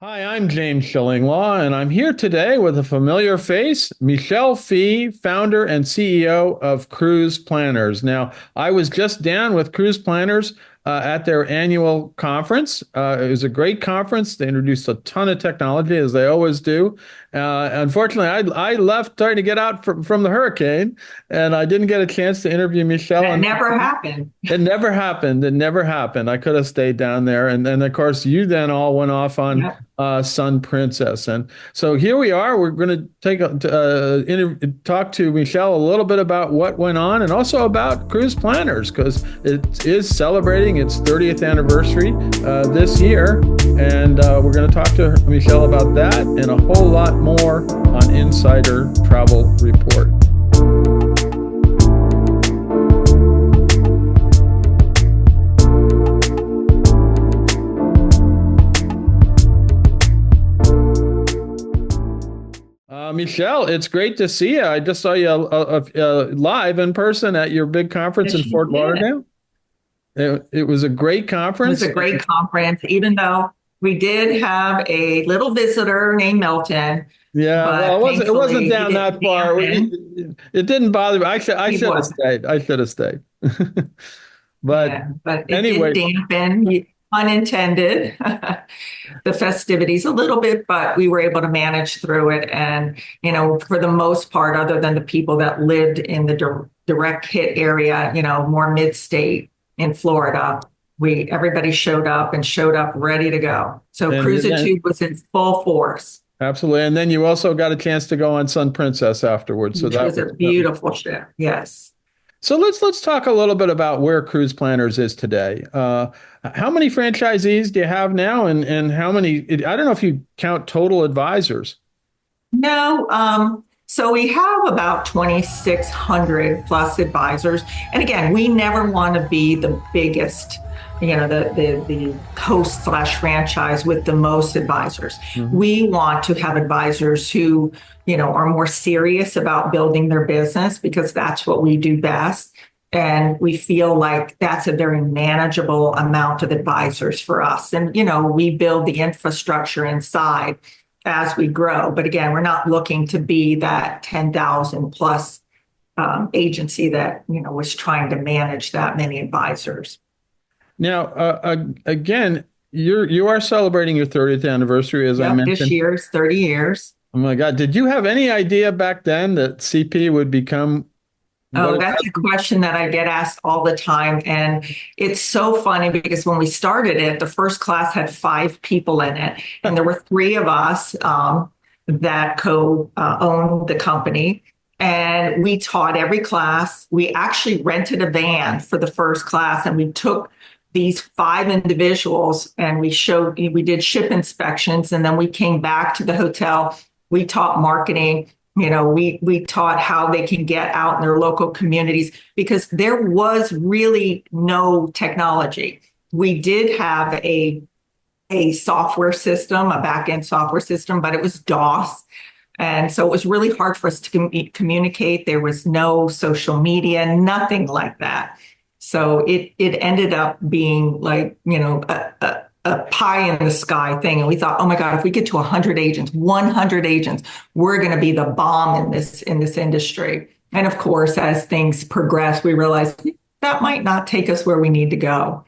Hi, I'm James Shillinglaw, and I'm here today with a familiar face, Michelle Fee, founder and CEO of Cruise Planners. Now, I was just down with Cruise Planners at their annual conference. It was a great conference. They introduced a ton of technology, as they always do. Unfortunately, I left trying to get out from the hurricane, and I didn't get a chance to interview Michelle. That And never happened. it never happened. It never happened. I could have stayed down there. And then, of course, you then all went off on Yep. Sun Princess. And so here we are. We're going to talk to Michelle a little bit about what went on and also about Cruise Planners because it is celebrating its 30th anniversary this year. And we're going to talk to Michelle about that and a whole lot more on Insider Travel Report. Michelle, it's great to see you. I just saw you live in person at your big conference in Yes, you Fort did. Lauderdale. It was a great It was conference. a great conference, even though we did have a little visitor named Milton, Yeah, well, but it wasn't thankfully he down didn't that far. dampen. It didn't bother me. I He should have was, stayed. I should have stayed. But yeah, but it did anyway, dampen, unintended, the festivities a little bit, but we were able to manage through it. And, for the most part, other than the people that lived in the direct hit area, more mid-state in Florida, everybody showed up ready to go. So and then Cruisitude was in full force, absolutely, and then you also got a chance to go on Sun Princess afterwards. So which was a that was beautiful ship. Yes. So let's talk a little bit about where Cruise Planners is today. How many franchisees do you have now, and how many? I don't know if you count total advisors. No, so we have about 2,600 plus advisors. And again, we never want to be the biggest, the host slash franchise with the most advisors. Mhm. We want to have advisors who, are more serious about building their business because that's what we do best. And we feel like that's a very manageable amount of advisors for us. And, we build the infrastructure inside as we grow. But again, we're not looking to be that 10,000 plus agency that, was trying to manage that many advisors. Now, again, you are celebrating your 30th anniversary, as I Yep, this mentioned. year's 30 years. Oh my God, did you have any idea back then that CP would become what Oh, it that's a has? question that I get asked all the time. And it's so funny because when we started it, the first class had 5 people in it, and there were 3 of us that co-owned the company. And we taught every class. We actually rented a van for the first class, and we took these 5 individuals and we did ship inspections, and then we came back to the hotel. We taught marketing, we taught how they can get out in their local communities because there was really no technology. We did have a software system, a back end software system, but it was DOS. And so it was really hard for us to communicate. There was no social media, nothing like that. So it ended up being like, a pie in the sky thing. And we thought, oh my God, if we get to 100 agents, 100 agents, we're going to be the bomb in this industry. And of course, as things progress, we realized that might not take us where we need to go.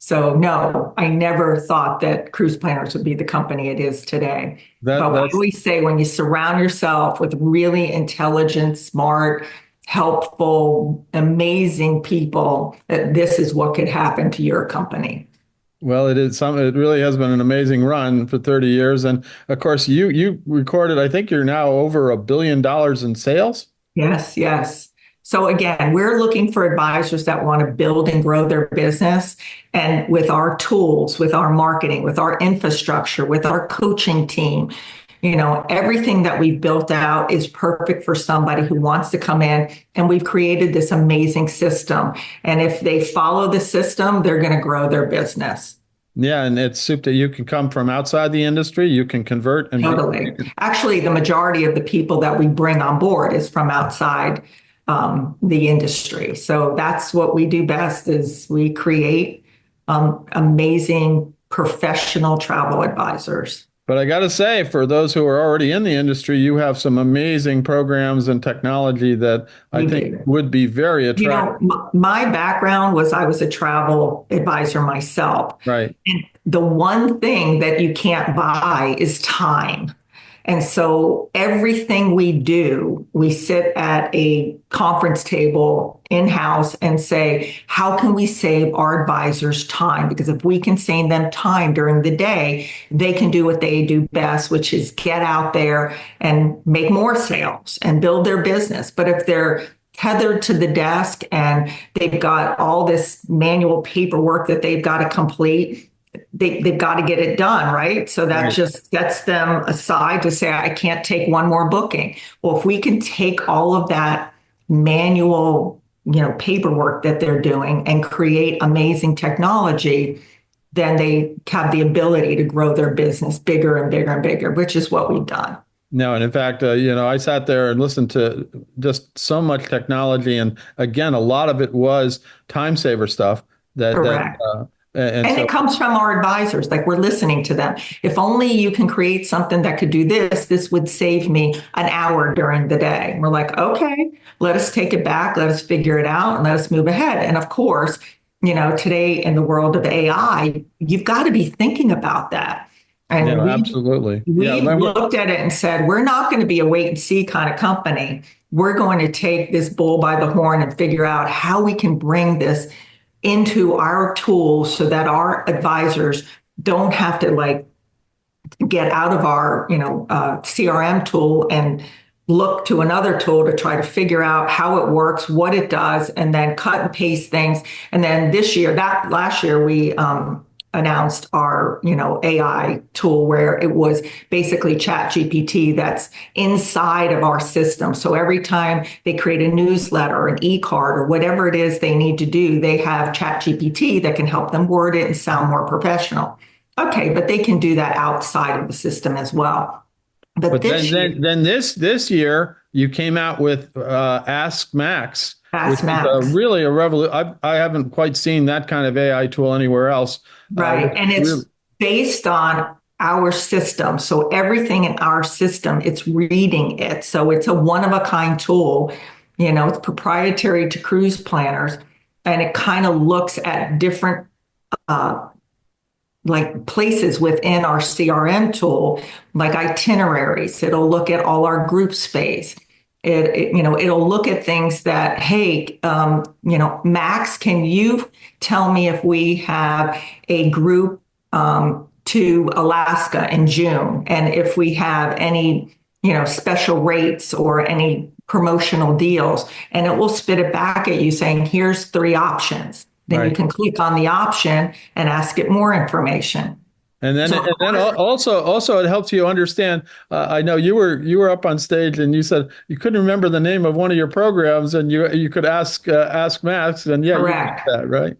So no, I never thought that Cruise Planners would be the company it is today. That But I that's always say when you surround yourself with really intelligent, smart, helpful, amazing people, that this is what could happen to your company. Well, it is some. It really has been an amazing run for 30 years, and of course, you recorded. I think you're now over $1 billion in sales. Yes, yes. So again, we're looking for advisors that want to build and grow their business. And with our tools, with our marketing, with our infrastructure, with our coaching team, everything that we've built out is perfect for somebody who wants to come in. And we've created this amazing system. And if they follow the system, they're going to grow their business. Yeah, and it's soup that you can come from outside the industry. You can convert and be. Totally. Actually, the majority of the people that we bring on board is from outside the industry. So that's what we do best is we create amazing professional travel advisors. But I got to say, for those who are already in the industry, you have some amazing programs and technology that I We think do. would be very You attractive. know, my background was I was a travel advisor myself. Right, And the one thing that you can't buy is time. And so everything we do, we sit at a conference table in house and say, how can we save our advisors time? Because if we can save them time during the day, they can do what they do best, which is get out there and make more sales and build their business. But if they're tethered to the desk and they've got all this manual paperwork that they've got to complete, they've got to get it done, right? So that right. just sets them aside to say, I can't take one more booking. Well, if we can take all of that manual, paperwork that they're doing and create amazing technology, then they have the ability to grow their business bigger and bigger and bigger, which is what we've done. No, and in fact, I sat there and listened to just so much technology, and again, a lot of it was time saver stuff. Correct. And And so it comes from our advisors, like we're listening to them. If only you can create something that could do this, this would save me an hour during the day. And we're like, okay, let us take it back, let us figure it out, and let us move ahead. And of course, today in the world of AI, you've got to be thinking about that. And yeah, we absolutely, yeah. we've When we're, looked at it and said, we're not going to be a wait and see kind of company. We're going to take this bull by the horn and figure out how we can bring this into our tools so that our advisors don't have to like get out of our CRM tool and look to another tool to try to figure out how it works, what it does, and then cut and paste things. And then that last year, we announced our AI tool where it was basically Chat GPT that's inside of our system. So every time they create a newsletter or an e-card or whatever it is they need to do, they have Chat GPT that can help them word it and sound more professional. Okay, but they can do that outside of the system as well. But but this year, then this year you came out with Ask Max, which Fast is Max. really a revolution. I haven't quite seen that kind of AI tool anywhere else. Right. Which And really, it's based on our system. So everything in our system, it's reading it. So it's a one of a kind tool. It's proprietary to cruise planners and it kind of looks at different like places within our CRM tool, like itineraries. It'll look at all our group space. It'll look at things that, hey, Max, can you tell me if we have a group to Alaska in June, and if we have any, special rates or any promotional deals, and it will spit it back at you saying, here's three options. Then you right. can click on the option and ask it more information. So of And then course, also it helps you understand. I know you were up on stage and you said you couldn't remember the name of one of your programs, and you could ask Max, and yeah, you did correct. that, right?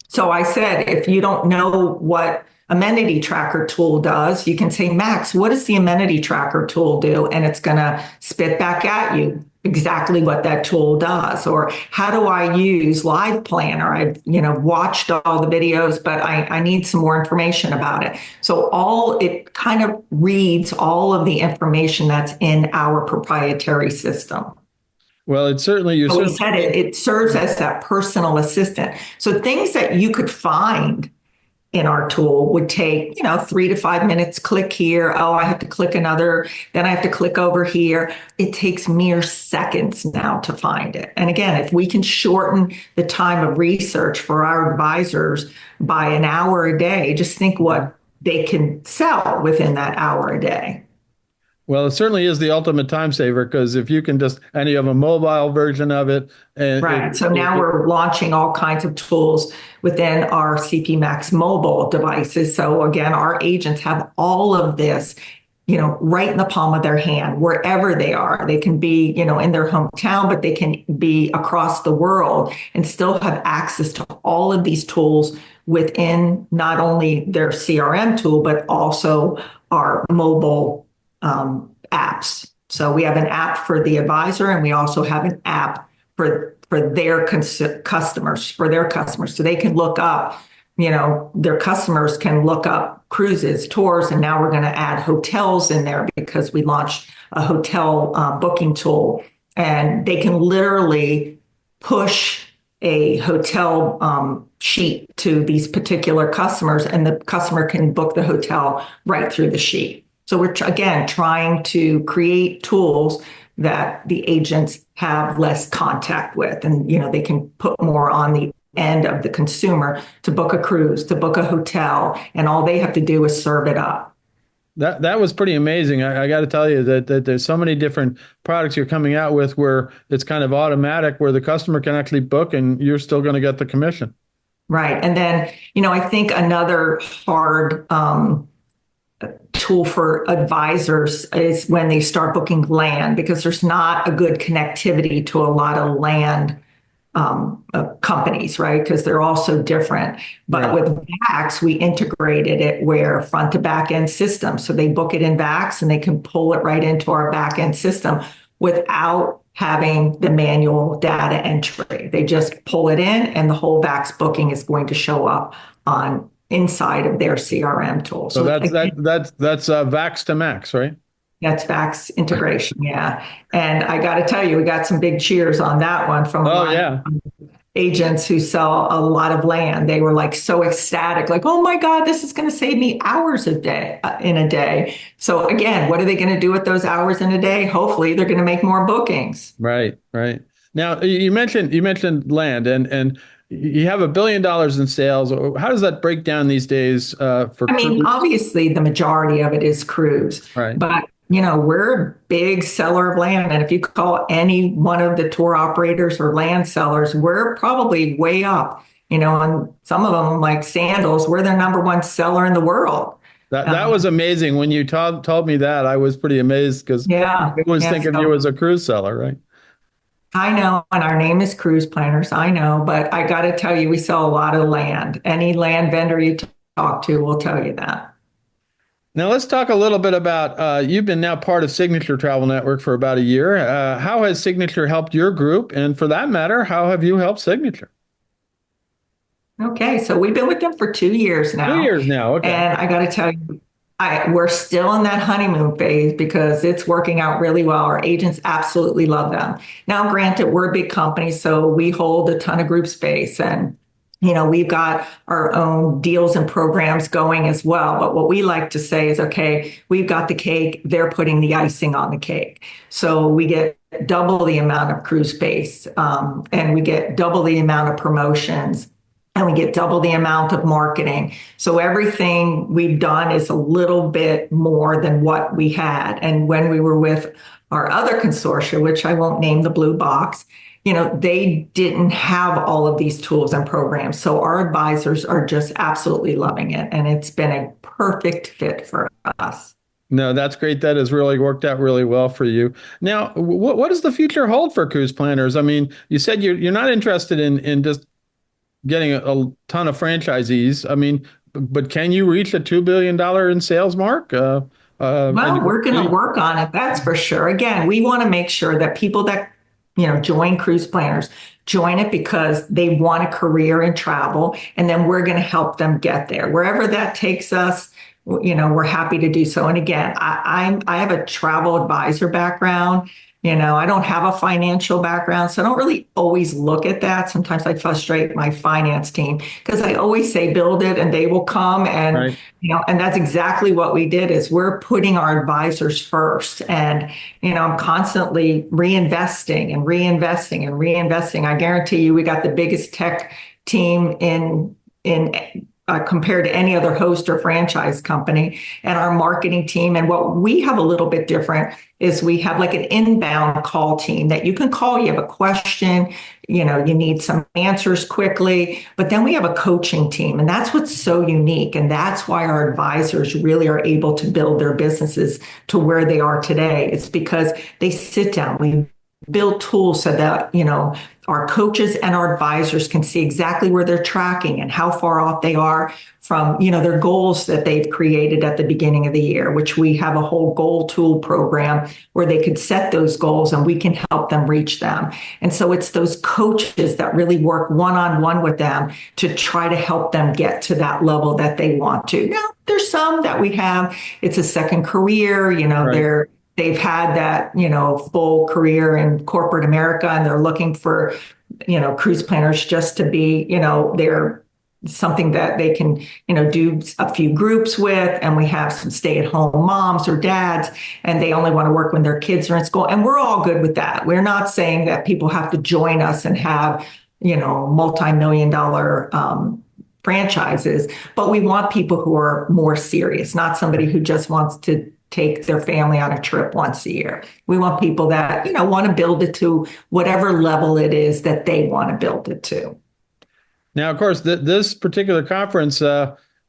So I said, if you don't know what amenity tracker tool does, you can say, Max, what does the amenity tracker tool do? And it's going to spit back at you exactly what that tool does. Or how do I use Live Planner? I've, watched all the videos, but I need some more information about it. So it kind of reads all of the information that's in our proprietary system. Well, it certainly you So we certainly said it serves as that personal assistant. So things that you could find in our tool would take, 3 to 5 minutes, click here. Oh, I have to click another, then I have to click over here. It takes mere seconds now to find it. And again, if we can shorten the time of research for our advisors by an hour a day, just think what they can sell within that hour a day. well, it certainly is the ultimate time saver because if you can just and you have a mobile version of it, and Right. So now we're launching all kinds of tools within our CP Max mobile devices. So again, our agents have all of this, right in the palm of their hand, wherever they are. They can be, in their hometown, but they can be across the world and still have access to all of these tools within not only their CRM tool, but also our mobile apps. So we have an app for the advisor, and we also have an app for their customers, so they can look up. their customers can look up cruises, tours, and now we're going to add hotels in there because we launched a hotel booking tool, and they can literally push a hotel sheet to these particular customers, and the customer can book the hotel right through the sheet. So we're again trying to create tools that the agents have less contact with, and they can put more on the end of the consumer to book a cruise, to book a hotel, and all they have to do is serve it up. That was pretty amazing. I got to tell you that there's so many different products you're coming out with where it's kind of automatic, where the customer can actually book and you're still going to get the commission. Right. And then, I think another hard tool for advisors is when they start booking land, because there's not a good connectivity to a lot of land companies, right? Because they're all so different. But Right. with VAX, we integrated it where front to back end system. So they book it in VAX and they can pull it right into our back end system without having the manual data entry. They just pull it in and the whole VAX booking is going to show up on inside of their CRM tool. So So again, that's Vax to Max, right? that's VAX integration. Yeah. And I got to tell you, we got some big cheers on that one from a Oh lot yeah. of agents who sell a lot of land. They were like so ecstatic, like, oh my God, this is going to save me hours a day in a day. So again, what are they going to do with those hours in a day? Hopefully they're going to make more bookings. Right, right. Now you mentioned land and you have $1 billion in sales. How does that break down these days for I mean, cruise? obviously the majority of it is cruise, Right. but we're a big seller of land. And if you call any one of the tour operators or land sellers, we're probably way up, and some of them like sandals, we're their number one seller in the world. That Um, was amazing when you told me that. I was pretty amazed because yeah. I always Yeah. think of you So as a cruise seller, right? I know, and our name is Cruise Planners. I know, but I got to tell you, we sell a lot of land. Any land vendor you talk to will tell you that. Now let's talk a little bit about you've been now part of Signature Travel Network for about a year. How has Signature helped your group? And for that matter, how have you helped Signature? Okay, so we've been with them for 2 years Two now, years now. Okay. and I got to tell you, we're still in that honeymoon phase because it's working out really well. Our agents absolutely love them. Now, granted, we're a big company, so we hold a ton of group space, and we've got our own deals and programs going as well. But what we like to say is, okay, we've got the cake; they're putting the icing on the cake. So we get double the amount of cruise space, and we get double the amount of promotions, and we get double the amount of marketing. So everything we've done is a little bit more than what we had. And when we were with our other consortia, which I won't name the blue box, they didn't have all of these tools and programs. So our advisors are just absolutely loving it. And it's been a perfect fit for us. No, that's great. That has really worked out really well for you. Now, what does the future hold for cruise planners? I mean, you said you're not interested in just getting a ton of franchisees. I mean, but can you reach a $2 billion in sales mark? And Well, we're going to work on it. That's for sure. Again, we want to make sure that people that, join Cruise Planners join it because they want a career in travel, and then we're going to help them get there. Wherever that takes us, we're happy to do so. And again, I have a travel advisor background. I don't have a financial background, so I don't really always look at that. Sometimes I frustrate my finance team because I always say build it and they will come. And, right. and that's exactly what we did is we're putting our advisors first. And, I'm constantly reinvesting and reinvesting and reinvesting. I guarantee you, we got the biggest tech team in compared to any other host or franchise company, and our marketing team. And what we have a little bit different is we have like an inbound call team that you can call. You have a question, you need some answers quickly, but then we have a coaching team. And that's what's so unique. And that's why our advisors really are able to build their businesses to where they are today. It's because they sit down, we build tools so that, our coaches and our advisors can see exactly where they're tracking and how far off they are from, their goals that they've created at the beginning of the year, which we have a whole goal tool program where they could set those goals and we can help them reach them. And so it's those coaches that really work one-on-one with them to try to help them get to that level that they want to. Now, there's some that we have, it's a second career, Right. they've had that, full career in corporate America and they're looking for, cruise planners just to be, they're something that they can, do a few groups with. And we have some stay-at-home moms or dads, and they only want to work when their kids are in school. And we're all good with that. We're not saying that people have to join us and have, multi-million dollar franchises, but we want people who are more serious, not somebody who just wants to take their family on a trip once a year. We want people that, want to build it to whatever level it is that they want to build it to. Now, of course, this particular conference,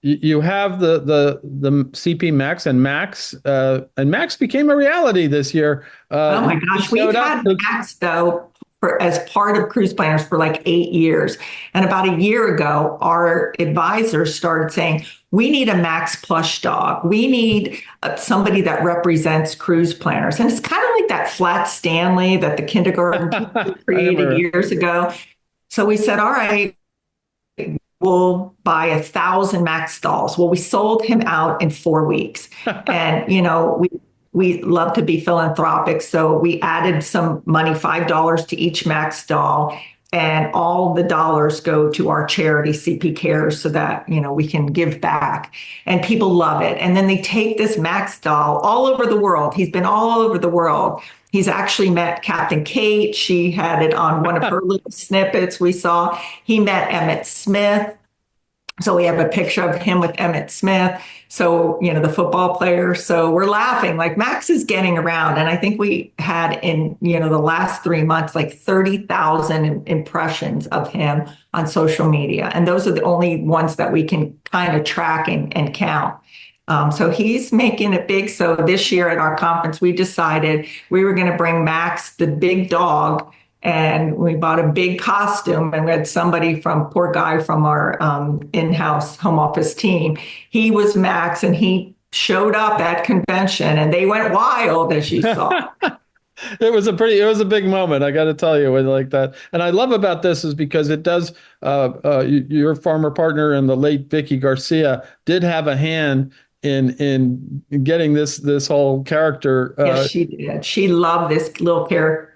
you have the CP Max and Max became a reality this year. Oh my You gosh, we've showed up. had Max though as part of cruise planners for like 8 years. And about a year ago, our advisors started saying, we need a Max plush dog. We need somebody that represents cruise planners. And it's kind of like that flat Stanley that the kindergarten teacher I created remember. years ago. So we said, all right, we'll buy 1,000 Max dolls. Well, we sold him out in 4 weeks. And, we love to be philanthropic. So we added some money, $5 to each Max doll. And all the dollars go to our charity, CP Cares, so that, we can give back. And people love it. And then they take this Max doll all over the world. He's been all over the world. He's actually met Captain Kate. She had it on one of her little snippets we saw. He met Emmett Smith. So we have a picture of him with Emmett Smith. So, the football player. So we're laughing like Max is getting around. And I think we had in, the last 3 months, like 30,000 impressions of him on social media. And those are the only ones that we can kind of track and count. So he's making it big. So this year at our conference, we decided we were going to bring Max, the big dog, and we bought a big costume and we had somebody from poor guy from our in-house home office team. He was Max and he showed up at convention and they went wild as you saw. It was a big moment. I got to tell you, with like that. And I love about this is because it does. Your former partner and the late Vicky Garcia did have a hand in getting this whole character. Yes, she did. She loved this little character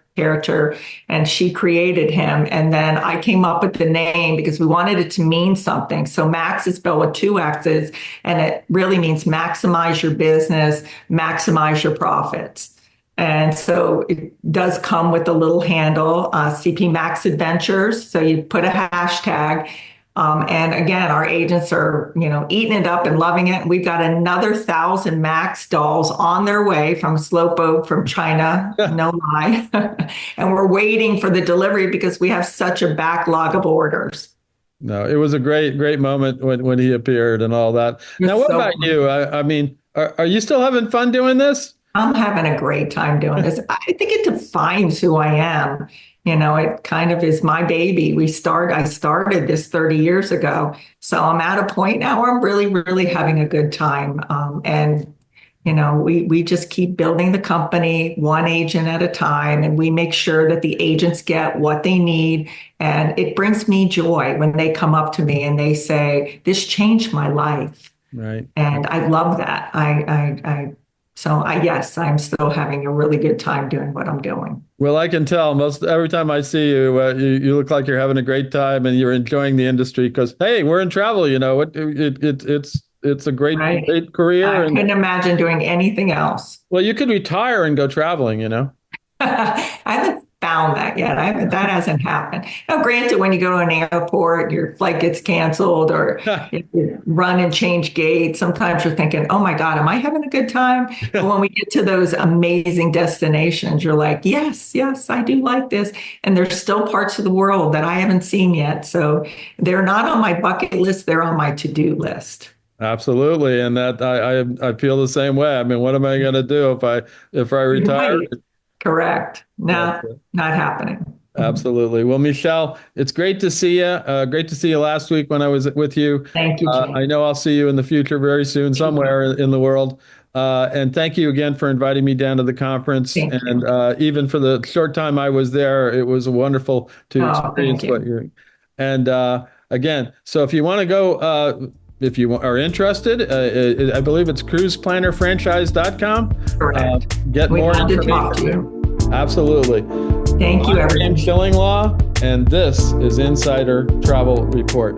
and she created him. And then I came up with the name because we wanted it to mean something. So Max is spelled with two X's and it really means maximize your business, maximize your profits. And so it does come with a little handle, CP Max Adventures. So you put a hashtag. And again, our agents are, eating it up and loving it. We've got another 1,000 Max dolls on their way from Slowpoke from China, no lie. And we're waiting for the delivery because we have such a backlog of orders. No, it was a great moment when he appeared and all that. Now, It's what so about you? I mean, are you still having fun doing this? I'm having a great time doing this. I think it defines who I am. It kind of is my baby. I started this 30 years ago. So I'm at a point now where I'm really, really having a good time. And we just keep building the company one agent at a time, and we make sure that the agents get what they need. And it brings me joy when they come up to me and they say, this changed my life. Right. And I love that. Yes, I'm still having a really good time doing what I'm doing. Well, I can tell most every time I see you, you look like you're having a great time and you're enjoying the industry because, hey, we're in travel, it's a Right. great career. I And couldn't imagine doing anything else. well, you could retire and go traveling. I haven't found that yet. That hasn't happened. Now, granted, when you go to an airport, your flight gets canceled or if you run and change gates, sometimes you're thinking, oh my God, am I having a good time? But when we get to those amazing destinations, you're like, yes, yes, I do like this. And there's still parts of the world that I haven't seen yet. So they're not on my bucket list, they're on my to-do list. Absolutely. And that I feel the same way. I mean, what am I going to do if I retire? Right. Correct. That's Not happening. Mhm. Absolutely. Well, Michelle, it's great to see you. Great to see you last week when I was with you. Thank you, I Jane. know I'll see you in the future very soon, Thank you. somewhere in the world. And thank you again for inviting me down to the conference. Thank And you. even for the short time I was there, it was wonderful to Oh, thank experience what you. you're. And again, so if you want to go, if you are interested, I believe it's cruiseplannerfranchise.com. Correct. Get We'd more love to talk information to there. you. Absolutely. Thank you, I'm James everyone. Shillinglaw, and this is Insider Travel Report.